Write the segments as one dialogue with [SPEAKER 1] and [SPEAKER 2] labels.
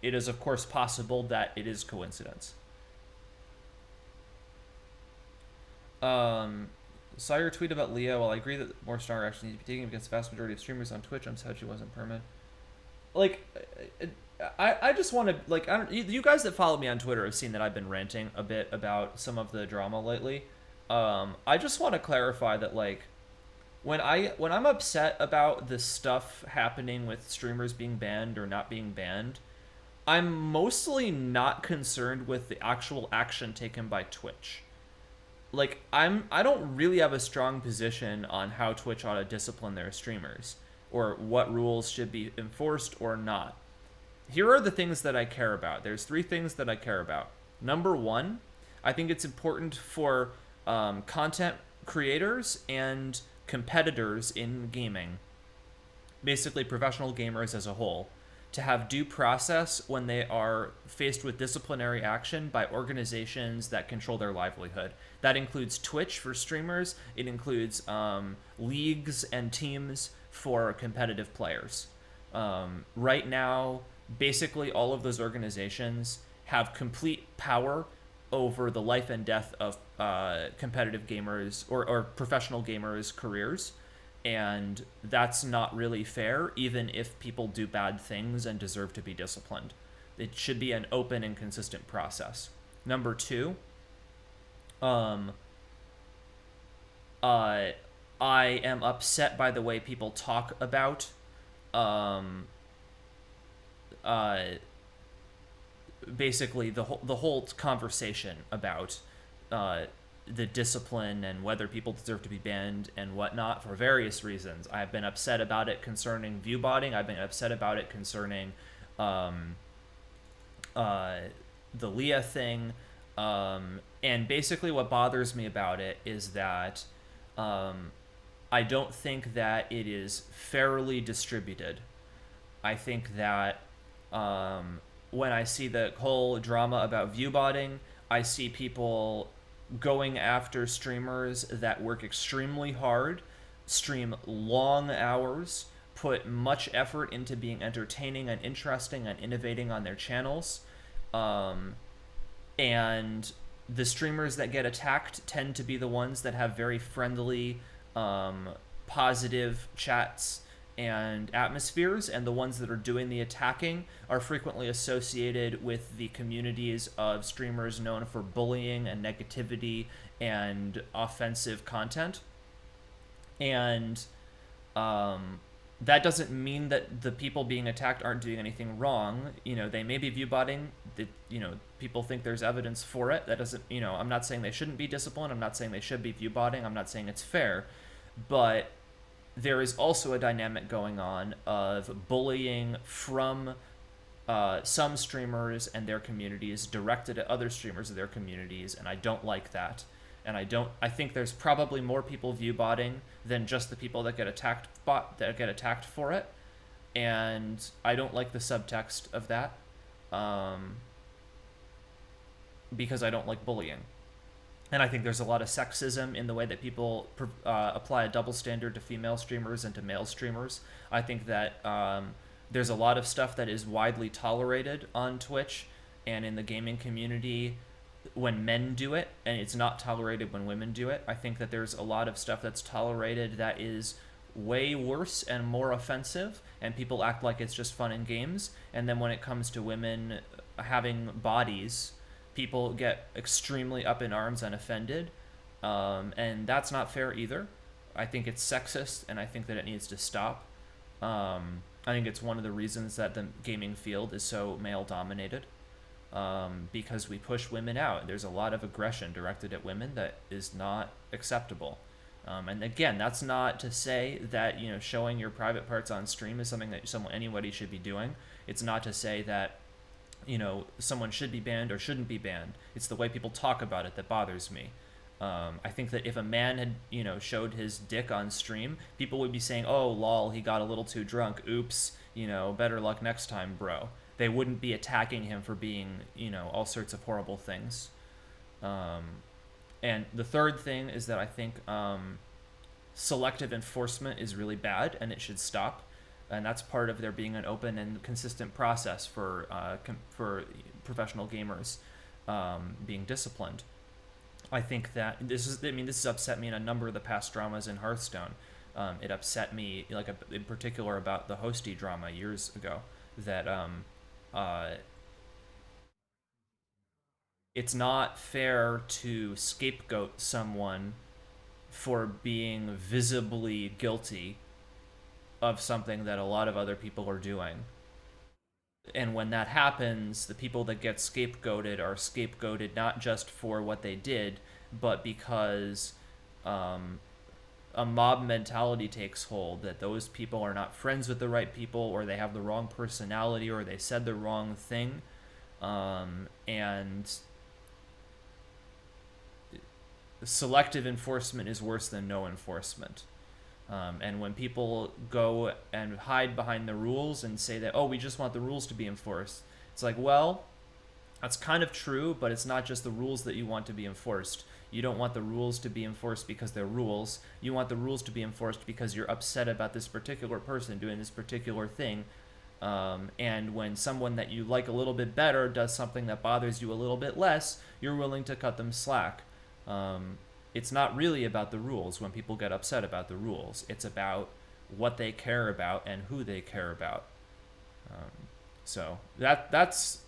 [SPEAKER 1] it is of course possible that it is coincidence. Um, Saw your tweet about Leah. While I agree that more stronger action needs to be taken against the vast majority of streamers on Twitch, I'm sad she wasn't permanent. Like, I just want to, like, I don't, you guys that follow me on Twitter have seen that I've been ranting a bit about some of the drama lately. I just want to clarify that, like, when I'm upset about this stuff happening with streamers being banned or not being banned, I'm mostly not concerned with the actual action taken by Twitch. Like, I don't really have a strong position on how Twitch ought to discipline their streamers or what rules should be enforced or not. Here are the things that I care about. There's three things that I care about. Number one, I think it's important for content creators and competitors in gaming, basically professional gamers as a whole, to have due process when they are faced with disciplinary action by organizations that control their livelihood. That includes Twitch for streamers. It includes leagues and teams for competitive players. Right now, basically all of those organizations have complete power over the life and death of competitive gamers or professional gamers' careers. And that's not really fair, even if people do bad things and deserve to be disciplined. It should be an open and consistent process. Number two, I am upset by the way people talk about basically the whole conversation about the discipline and whether people deserve to be banned and whatnot for various reasons. I've been upset about it concerning viewbotting. I've been upset about it concerning the Leah thing. And basically what bothers me about it is that I don't think that it is fairly distributed. I think that when I see the whole drama about viewbotting, I see people going after streamers that work extremely hard, stream long hours, put much effort into being entertaining and interesting and innovating on their channels. And the streamers that get attacked tend to be the ones that have very friendly, positive chats and atmospheres, and the ones that are doing the attacking are frequently associated with the communities of streamers known for bullying and negativity and offensive content. And that doesn't mean that the people being attacked aren't doing anything wrong. You know, they may be viewbotting. You know, people think there's evidence for it. That doesn't, you know, I'm not saying they shouldn't be disciplined. I'm not saying they should be viewbotting. I'm not saying it's fair. But there is also a dynamic going on of bullying from some streamers and their communities directed at other streamers of their communities, and I don't like that. And I think there's probably more people viewbotting than just the people that get attacked for it. And I don't like the subtext of that because I don't like bullying. And I think there's a lot of sexism in the way that people apply a double standard to female streamers and to male streamers. I think that there's a lot of stuff that is widely tolerated on Twitch and in the gaming community when men do it, and it's not tolerated when women do it. I think that there's a lot of stuff that's tolerated that is way worse and more offensive, and people act like it's just fun and games. And then when it comes to women having bodies, people get extremely up in arms and offended, and that's not fair either. I think it's sexist, and I think that it needs to stop. I think it's one of the reasons that the gaming field is so male-dominated, because we push women out. There's a lot of aggression directed at women that is not acceptable. And again, that's not to say that, you know, showing your private parts on stream is something that anybody should be doing. It's not to say that, you know, someone should be banned or shouldn't be banned. It's the way people talk about it that bothers me. I think that if a man had, you know, showed his dick on stream, people would be saying, oh, lol, he got a little too drunk. Oops, you know, better luck next time, bro. They wouldn't be attacking him for being, you know, all sorts of horrible things. And the third thing is that I think selective enforcement is really bad and it should stop. and that's part of there being an open and consistent process for professional gamers being disciplined. I think that this has upset me in a number of the past dramas in Hearthstone. It upset me, like, in particular about the Hosty drama years ago, that uh, it's not fair to scapegoat someone for being visibly guilty of something that a lot of other people are doing. And when that happens, the people that get scapegoated are scapegoated not just for what they did, but because um, a mob mentality takes hold, that those people are not friends with the right people, or they have the wrong personality, or they said the wrong thing. And selective enforcement is worse than no enforcement. And when people go and hide behind the rules and say that, oh, we just want the rules to be enforced, it's like, well, that's kind of true, but it's not just the rules that you want to be enforced. You don't want the rules to be enforced because they're rules. You want the rules to be enforced because you're upset about this particular person doing this particular thing. And when someone that you like a little bit better does something that bothers you a little bit less, you're willing to cut them slack. It's not really about the rules when people get upset about the rules. It's about what they care about and who they care about. So that's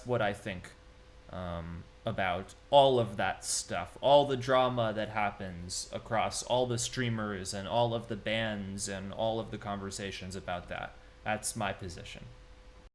[SPEAKER 1] what I think about all of that stuff, all the drama that happens across all the streamers and all of the bans and all of the conversations about that. That's my position.